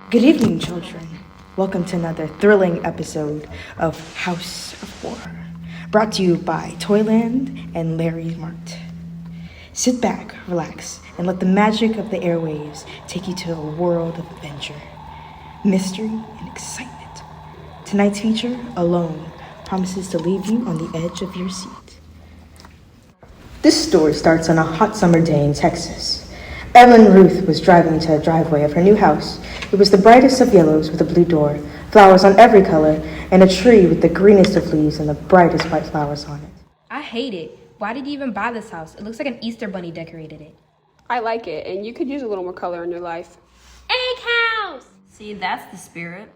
Good evening, children. Welcome to another thrilling episode of House of Horror, brought to you by Toyland and Larry Mart. Sit back, relax, and let the magic of the airwaves take you to a world of adventure, mystery, and excitement. Tonight's feature, Alone, promises to leave you on the edge of your seat. This story starts on a hot summer day in Texas. Evelyn Ruth was driving into a driveway of her new house. It was the brightest of yellows with a blue door, flowers on every color, and a tree with the greenest of leaves and the brightest white flowers on it. I hate it. Why did you even buy this house? It looks like an Easter bunny decorated it. I like it, and you could use a little more color in your life. Egg house! See, that's the spirit.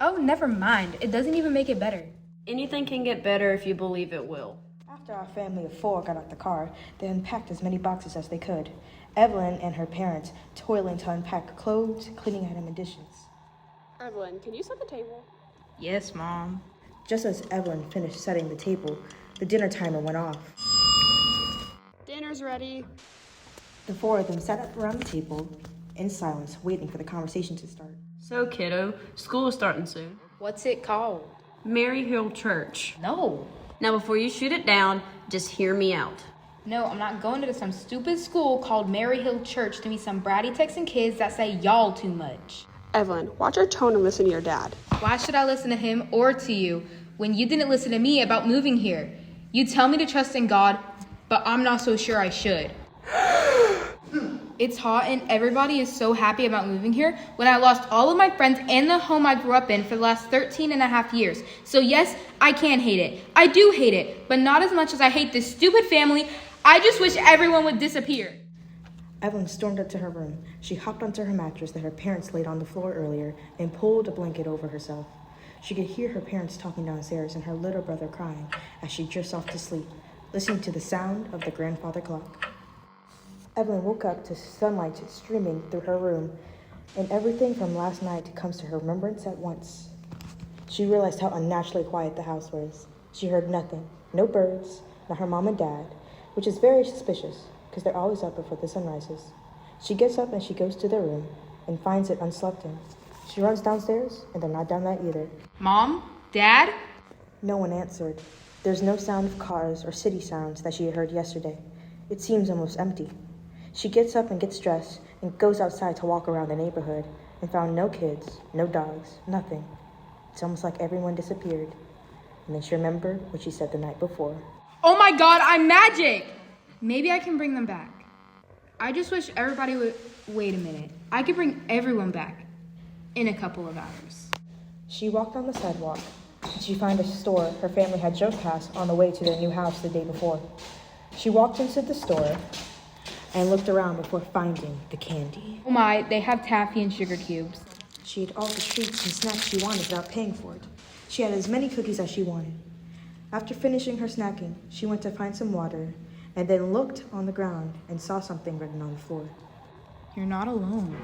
Oh, never mind. It doesn't even make it better. Anything can get better if you believe it will. After our family of four got out the car, they unpacked as many boxes as they could. Evelyn and her parents toiling to unpack clothes, cleaning item, and dishes. Evelyn, can you set the table? Yes, Mom. Just as Evelyn finished setting the table, the dinner timer went off. Dinner's ready. The four of them sat around the table in silence, waiting for the conversation to start. So, kiddo, school is starting soon. What's it called? Mary Hill Church. No. Now, before you shoot it down, just hear me out. No, I'm not going to some stupid school called Mary Hill Church to meet some bratty Texan kids that say y'all too much. Evelyn, watch your tone and listen to your dad. Why should I listen to him or to you when you didn't listen to me about moving here? You tell me to trust in God, but I'm not so sure I should. It's hot and everybody is so happy about moving here when I lost all of my friends and the home I grew up in for the last 13 and a half years. So yes, I can hate it. I do hate it, but not as much as I hate this stupid family. I just wish everyone would disappear. Evelyn stormed up to her room. She hopped onto her mattress that her parents laid on the floor earlier and pulled a blanket over herself. She could hear her parents talking downstairs and her little brother crying as she drifts off to sleep, listening to the sound of the grandfather clock. Evelyn woke up to sunlight streaming through her room, and everything from last night comes to her remembrance at once. She realized how unnaturally quiet the house was. She heard nothing, no birds, not her mom and dad, which is very suspicious because they're always up before the sun rises. She gets up and she goes to their room and finds it unslept in. She runs downstairs, and they're not done that either. Mom? Dad? No one answered. There's no sound of cars or city sounds that she had heard yesterday. It seems almost empty. She gets up and gets dressed and goes outside to walk around the neighborhood and found no kids, no dogs, nothing. It's almost like everyone disappeared. And then she remembered what she said the night before. Oh my God, I'm magic! Maybe I can bring them back. I just wish everybody would... Wait a minute. I could bring everyone back in a couple of hours. She walked on the sidewalk and she found a store her family had just passed on the way to their new house the day before. She walked into the store and looked around before finding the candy. Oh my, they have taffy and sugar cubes. She ate all the treats and snacks she wanted without paying for it. She had as many cookies as she wanted. After finishing her snacking, she went to find some water and then looked on the ground and saw something written on the floor. You're not alone.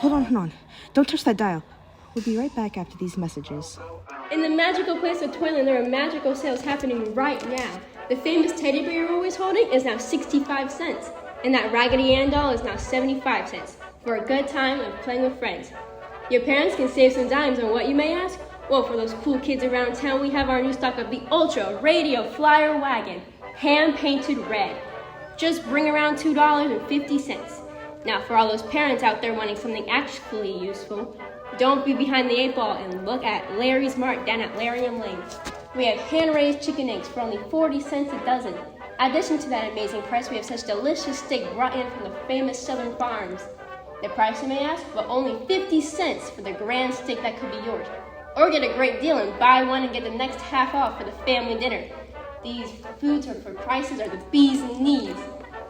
Hold on. Don't touch that dial. We'll be right back after these messages. In the magical place of Toyland, there are magical sales happening right now. The famous teddy bear you're always holding is now 65 cents. And that Raggedy Ann doll is now 75 cents. For a good time of playing with friends. Your parents can save some dimes on what, you may ask? Well, for those cool kids around town, we have our new stock of the Ultra Radio Flyer Wagon, hand-painted red. Just bring around $2.50. Now, for all those parents out there wanting something actually useful, don't be behind the 8 ball and look at Larry's Mart down at Larium Lane. We have hand-raised chicken eggs for only 40 cents a dozen. In addition to that amazing price, we have such delicious steak brought in from the famous Southern farms. The price, you may ask, but only 50 cents for the grand steak that could be yours. Or get a great deal and buy one and get the next half off for the family dinner. These foods for prices are the bee's knees.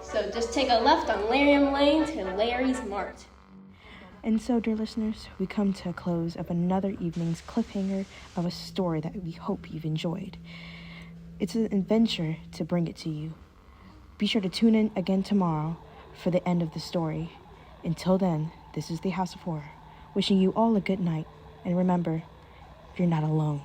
So just take a left on Larium Lane to Larry's Mart. And so, dear listeners, we come to a close of another evening's cliffhanger of a story that we hope you've enjoyed. It's an adventure to bring it to you. Be sure to tune in again tomorrow for the end of the story. Until then, this is the House of Horror, wishing you all a good night. And remember, you're not alone.